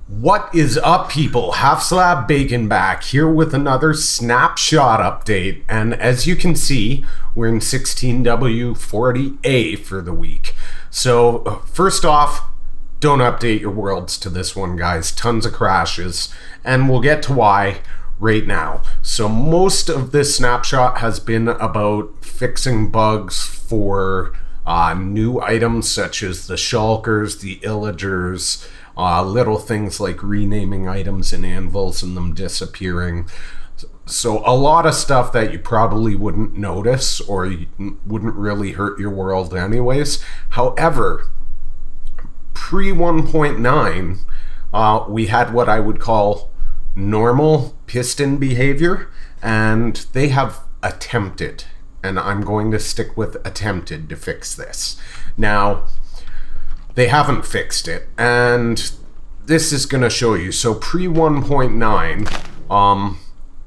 What is up, people? Half Slab Bacon back here with another snapshot update, and as you can see, we're in 16W40A for the week. So first off, don't update your worlds to this one, guys. Tons of crashes, and we'll get to why right now. So most of this snapshot has been about fixing bugs for new items such as the shulkers, the illagers, little things like renaming items and anvils and them disappearing. So a lot of stuff that you probably wouldn't notice or you wouldn't really hurt your world anyways. However, pre 1.9, we had what I would call normal piston behavior, and they have attempted, and I'm going to stick with attempted to fix this. Now, they haven't fixed it, and this is going to show you. So pre 1.9,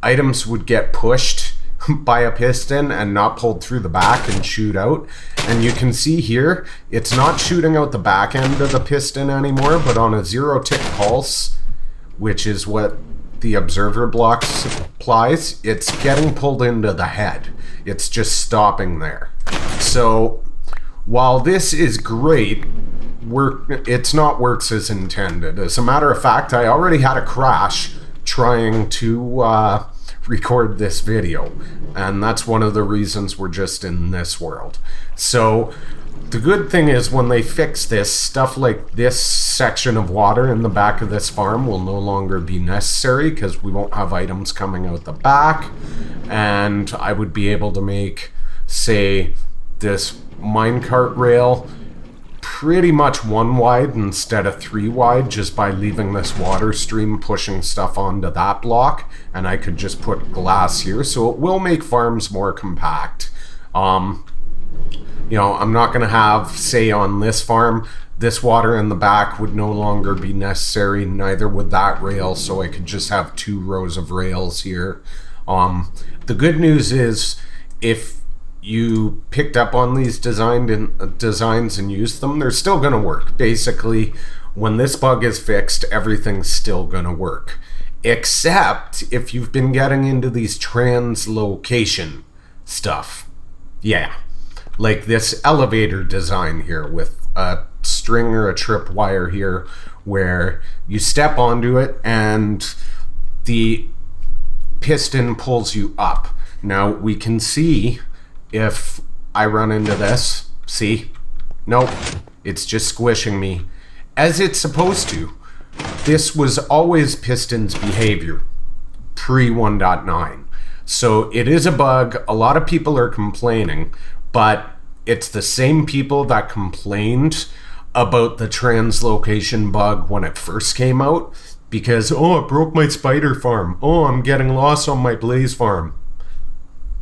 items would get pushed by a piston and not pulled through the back and shoot out. And you can see here, it's not shooting out the back end of the piston anymore, but on a 0-tick pulse, which is what the observer block supplies, it's getting pulled into the head. It's just stopping there. So while this is great, it's not works as intended. As a matter of fact, I already had a crash trying to record this video, and that's one of the reasons we're just in this world. So the good thing is, when they fix this, stuff like this section of water in the back of this farm will no longer be necessary because we won't have items coming out the back, and I would be able to make, say, this minecart rail pretty much 1 wide instead of 3 wide, just by leaving this water stream pushing stuff onto that block, and I could just put glass here, so it will make farms more compact. You know, I'm not going to have, say on this farm, this water in the back would no longer be necessary, neither would that rail, so I could just have 2 rows of rails here. The good news is, if you picked up on these designs and used them, they're still going to work. Basically, when this bug is fixed, everything's still going to work. Except if you've been getting into these translocation stuff. Yeah. Like this elevator design here with a string or a tripwire here where you step onto it and the piston pulls you up. Now we can see, if I run into this, see? Nope, it's just squishing me as it's supposed to. This was always Piston's behavior pre 1.9. So it is a bug. A lot of people are complaining, but it's the same people that complained about the translocation bug when it first came out, because, oh, it broke my spider farm. Oh, I'm getting lost on my blaze farm.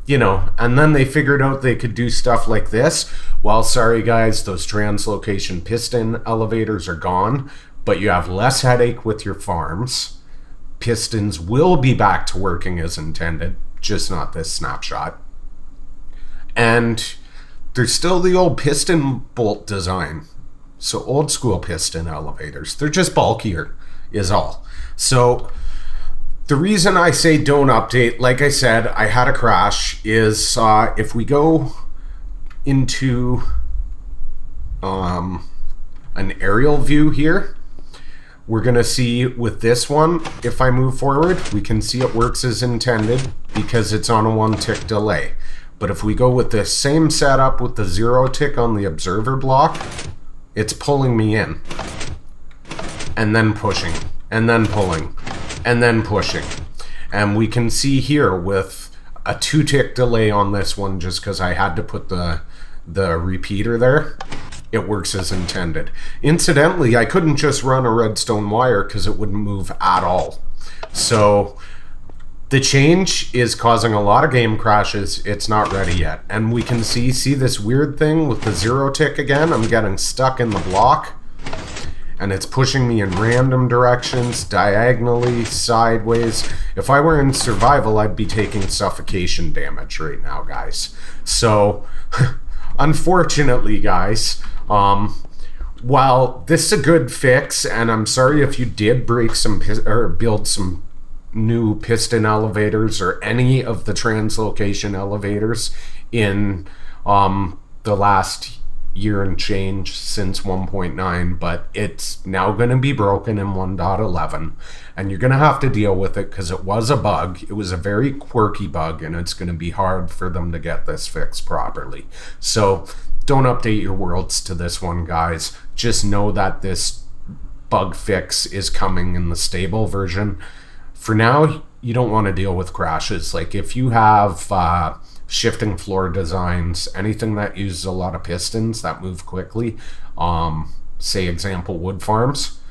You know, and then they figured out they could do stuff like this. Well, sorry guys, those translocation piston elevators are gone, but you have less headache with your farms. Pistons will be back to working as intended, just not this snapshot. And there's still the old piston bolt design. So old school piston elevators, they're just bulkier is all. So the reason I say don't update, like I said, I had a crash, is if we go into an aerial view here, we're going to see with this one, if I move forward, we can see it works as intended because it's on a 1-tick delay. But if we go with the same setup with the 0-tick on the observer block, it's pulling me in. And then pushing. And then pulling. And then pushing. And we can see here with a 2-tick delay on this one, just because I had to put the repeater there, it works as intended. Incidentally, I couldn't just run a redstone wire because it wouldn't move at all. So the change is causing a lot of game crashes. It's not ready yet. And we can see this weird thing with the 0-tick again. I'm getting stuck in the block, and it's pushing me in random directions, diagonally, sideways. If I were in survival, I'd be taking suffocation damage right now, guys. So, unfortunately, guys, While this is a good fix, and I'm sorry if you did break some or build some new piston elevators or any of the translocation elevators in the last year and change since 1.9, but it's now going to be broken in 1.11, and you're going to have to deal with it because it was a bug. It was a very quirky bug, and it's going to be hard for them to get this fixed properly. So don't update your worlds to this one, guys. Just know that this bug fix is coming in the stable version. For now, you don't want to deal with crashes. Like if you have shifting floor designs, anything that uses a lot of pistons that move quickly, say example wood farms,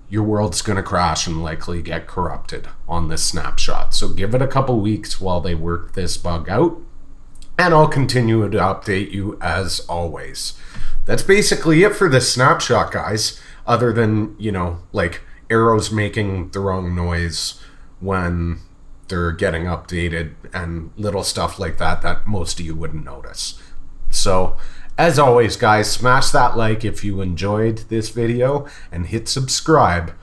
your world's going to crash and likely get corrupted on this snapshot. So give it a couple weeks while they work this bug out, and I'll continue to update you as always. That's basically it for this snapshot, guys, other than, you know, like arrows making the wrong noise when they're getting updated and little stuff like that that most of you wouldn't notice. So as always, guys, smash that like if you enjoyed this video, and hit subscribe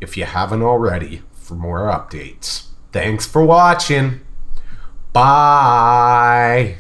if you haven't already for more updates. Thanks for watching. Bye.